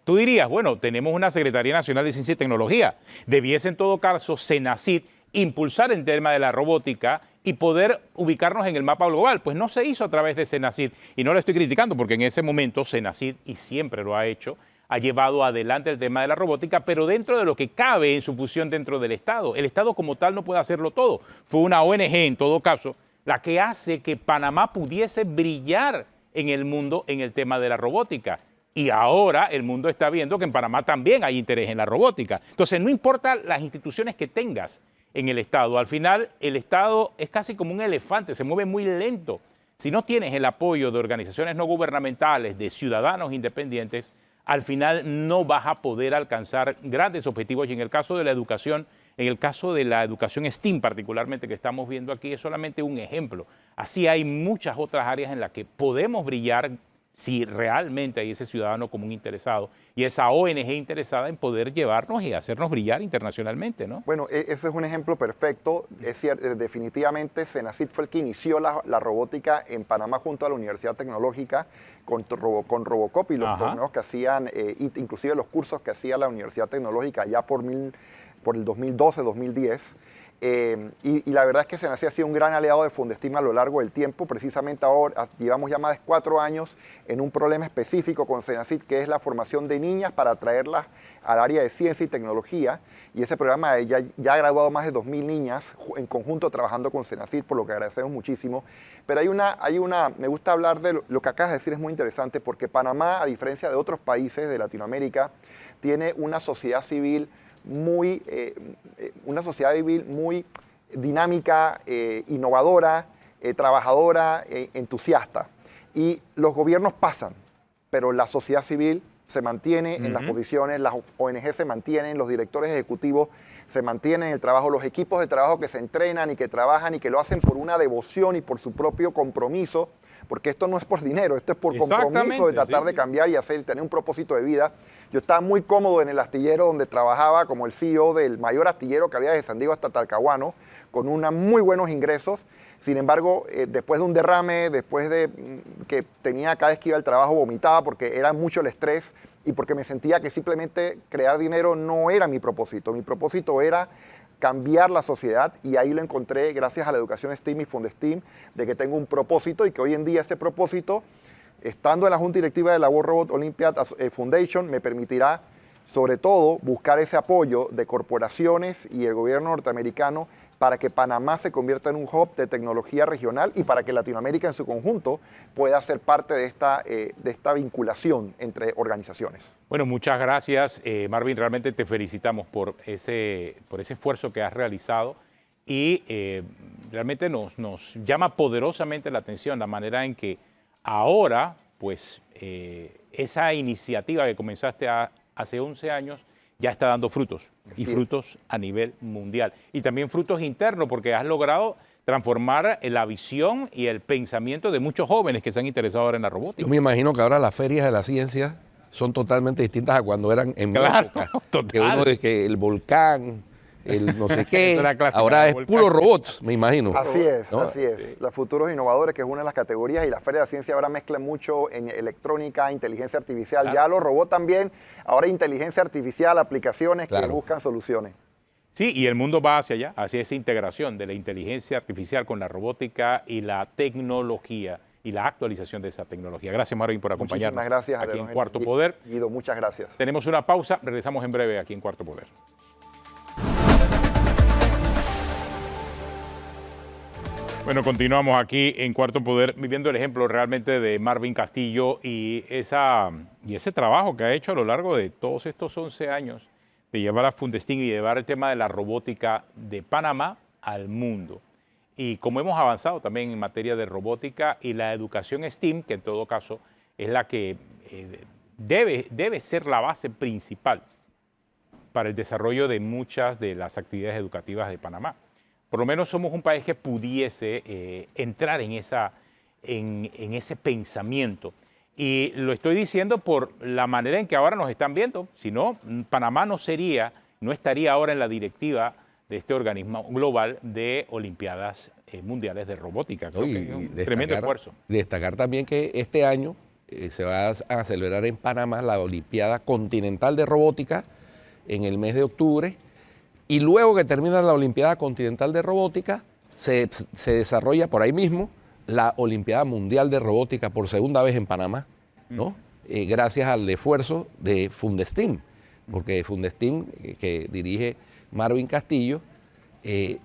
S2: tú dirías, bueno, tenemos una Secretaría Nacional de Ciencia y Tecnología, debiese en todo caso Senacid impulsar el tema de la robótica y poder ubicarnos en el mapa global. Pues no se hizo a través de Senacid, y no lo estoy criticando porque en ese momento Senacid, y siempre lo ha hecho, ha llevado adelante el tema de la robótica, pero dentro de lo que cabe en su fusión dentro del Estado. El Estado como tal no puede hacerlo todo. Fue una ONG, en todo caso, la que hace que Panamá pudiese brillar en el mundo en el tema de la robótica. Y ahora el mundo está viendo que en Panamá también hay interés en la robótica. Entonces, no importa las instituciones que tengas en el Estado, al final el Estado es casi como un elefante, se mueve muy lento. Si no tienes el apoyo de organizaciones no gubernamentales, de ciudadanos independientes, al final no vas a poder alcanzar grandes objetivos. Y en el caso de la educación, STEAM particularmente que estamos viendo aquí, es solamente un ejemplo. Así hay muchas otras áreas en las que podemos brillar si realmente hay ese ciudadano común interesado y esa ONG interesada en poder llevarnos y hacernos brillar internacionalmente, ¿no?
S6: Bueno, ese es un ejemplo perfecto. Es cierto, definitivamente Senacid fue el que inició la robótica en Panamá junto a la Universidad Tecnológica con Robocop y los torneos que hacían, inclusive los cursos que hacía la Universidad Tecnológica ya por el 2012, 2010. Y la verdad es que Senacid ha sido un gran aliado de Fundestim a lo largo del tiempo. Precisamente ahora llevamos ya más de 4 años en un problema específico con Senacid, que es la formación de niñas para traerlas al área de ciencia y tecnología. Y ese programa ya ha graduado más de 2.000 niñas en conjunto trabajando con Senacid, por lo que agradecemos muchísimo. Pero me gusta hablar de lo que acabas de decir, es muy interesante, porque Panamá, a diferencia de otros países de Latinoamérica, tiene una sociedad civil muy dinámica, innovadora, trabajadora, entusiasta. Y los gobiernos pasan, pero la sociedad civil se mantiene en las posiciones, las ONG se mantienen, los directores ejecutivos se mantienen en el trabajo, los equipos de trabajo que se entrenan y que trabajan y que lo hacen por una devoción y por su propio compromiso, porque esto no es por dinero, esto es por compromiso de tratar de cambiar y tener un propósito de vida. Yo estaba muy cómodo en el astillero donde trabajaba como el CEO del mayor astillero que había desde San Diego hasta Talcahuano, con muy buenos ingresos. Sin embargo, después de un derrame, después de que tenía cada vez que iba al trabajo vomitaba porque era mucho el estrés y porque me sentía que simplemente crear dinero no era mi propósito. Mi propósito era cambiar la sociedad y ahí lo encontré gracias a la educación STEAM y Fundesteam, de que tengo un propósito y que hoy en día ese propósito, estando en la Junta Directiva de la World Robot Olympiad Foundation, me permitirá sobre todo buscar ese apoyo de corporaciones y el gobierno norteamericano para que Panamá se convierta en un hub de tecnología regional y para que Latinoamérica en su conjunto pueda ser parte de esta vinculación entre organizaciones.
S2: Bueno, muchas gracias, Marvin. Realmente te felicitamos por ese esfuerzo que has realizado y realmente nos llama poderosamente la atención la manera en que ahora, pues, esa iniciativa que comenzaste hace 11 años ya está dando frutos, y frutos a nivel mundial. Y también frutos internos, porque has logrado transformar la visión y el pensamiento de muchos jóvenes que se han interesado ahora en la robótica.
S1: Yo me imagino que ahora las ferias de la ciencia son totalmente distintas a cuando eran en mi época.
S2: Total.
S1: Que uno de que el volcán, el no sé qué,
S2: Esa era clásica,
S1: ahora
S2: el
S1: es puro
S2: volcán.
S1: robots, me imagino.
S6: Así es,
S1: ¿no?
S6: así es. Los futuros innovadores, que es una de las categorías, y la Feria de la Ciencia ahora mezclan mucho en electrónica, inteligencia artificial.
S2: Claro.
S6: Ya los robots también, ahora inteligencia artificial, aplicaciones que
S1: Claro.
S6: buscan soluciones.
S2: Sí, y el mundo va hacia allá, hacia esa integración de la inteligencia artificial con la robótica y la tecnología y la actualización de esa tecnología. Gracias, Marvin, por acompañarnos.
S6: Muchísimas gracias.
S2: Aquí en
S6: Adelón.
S2: Cuarto Poder.
S6: Guido, muchas gracias.
S2: Tenemos una pausa, regresamos en breve aquí en Cuarto Poder. Bueno, continuamos aquí en Cuarto Poder viviendo el ejemplo realmente de Marvin Castillo y ese trabajo que ha hecho a lo largo de todos estos 11 años de llevar a Fundesteam y llevar el tema de la robótica de Panamá al mundo. Y como hemos avanzado también en materia de robótica y la educación STEAM, que en todo caso es la que debe ser la base principal para el desarrollo de muchas de las actividades educativas de Panamá. Por lo menos somos un país que pudiese entrar en ese pensamiento. Y lo estoy diciendo por la manera en que ahora nos están viendo. Si no, Panamá no estaría ahora en la directiva de este organismo global de Olimpiadas Mundiales de Robótica. Creo que es un tremendo esfuerzo.
S1: Destacar también que este año se va a celebrar en Panamá la Olimpiada Continental de Robótica en el mes de octubre. Y luego que termina la Olimpiada Continental de Robótica, se desarrolla por ahí mismo la Olimpiada Mundial de Robótica por segunda vez en Panamá, ¿no? Gracias al esfuerzo de Fundesteam, porque Fundesteam, que dirige Marvin Castillo,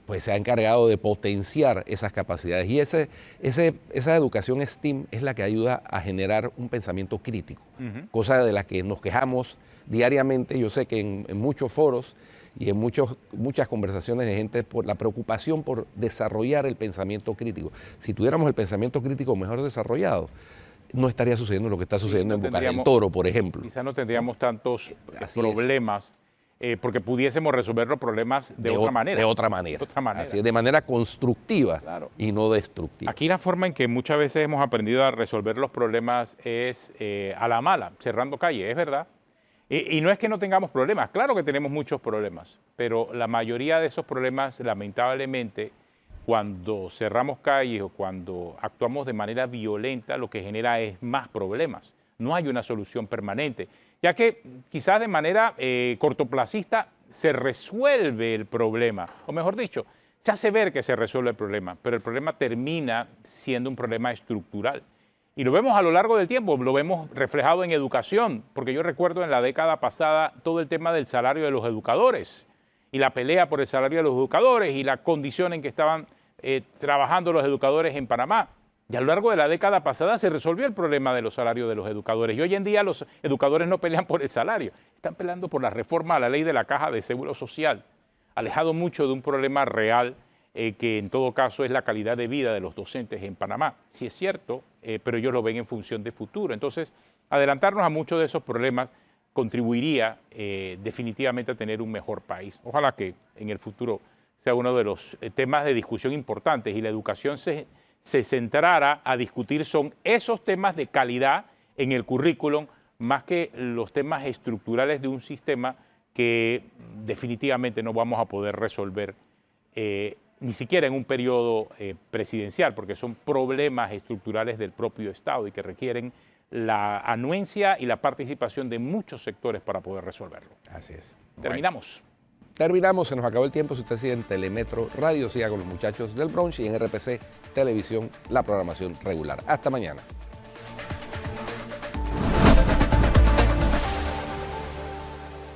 S1: pues se ha encargado de potenciar esas capacidades. Y esa educación STEAM es la que ayuda a generar un pensamiento crítico, cosa de la que nos quejamos diariamente. Yo sé que en muchos foros y en muchas conversaciones de gente por la preocupación por desarrollar el pensamiento crítico. Si tuviéramos el pensamiento crítico mejor desarrollado, no estaría sucediendo lo que está sucediendo en Boca del Toro, por ejemplo.
S2: Quizás no tendríamos tantos
S1: Así
S2: problemas, porque pudiésemos resolver los problemas de otra manera.
S1: De otra manera.
S2: De otra manera.
S1: Así es, de manera constructiva,
S2: Claro.
S1: y no destructiva.
S2: Aquí la forma en que muchas veces hemos aprendido a resolver los problemas es a la mala, cerrando calles, es verdad. Y no es que no tengamos problemas, claro que tenemos muchos problemas, pero la mayoría de esos problemas, lamentablemente, cuando cerramos calles o cuando actuamos de manera violenta, lo que genera es más problemas. No hay una solución permanente, ya que quizás de manera cortoplacista se resuelve el problema, o mejor dicho, se hace ver que se resuelve el problema, pero el problema termina siendo un problema estructural. Y lo vemos a lo largo del tiempo, lo vemos reflejado en educación, porque yo recuerdo en la década pasada todo el tema del salario de los educadores y la pelea por el salario de los educadores y la condición en que estaban trabajando los educadores en Panamá. Y a lo largo de la década pasada se resolvió el problema de los salarios de los educadores. Y hoy en día los educadores no pelean por el salario, están peleando por la reforma a la ley de la Caja de Seguro Social, alejado mucho de un problema real que en todo caso es la calidad de vida de los docentes en Panamá. Sí es cierto, pero ellos lo ven en función de futuro. Entonces, adelantarnos a muchos de esos problemas contribuiría definitivamente a tener un mejor país. Ojalá que en el futuro sea uno de los temas de discusión importantes y la educación se centrara a discutir son esos temas de calidad en el currículum más que los temas estructurales de un sistema que definitivamente no vamos a poder resolver ni siquiera en un periodo presidencial, porque son problemas estructurales del propio Estado y que requieren la anuencia y la participación de muchos sectores para poder resolverlo.
S1: Así es.
S2: Terminamos.
S1: Terminamos, se nos acabó el tiempo. Si usted sigue en Telemetro Radio, siga con los muchachos del brunch y en RPC Televisión, la programación regular. Hasta mañana.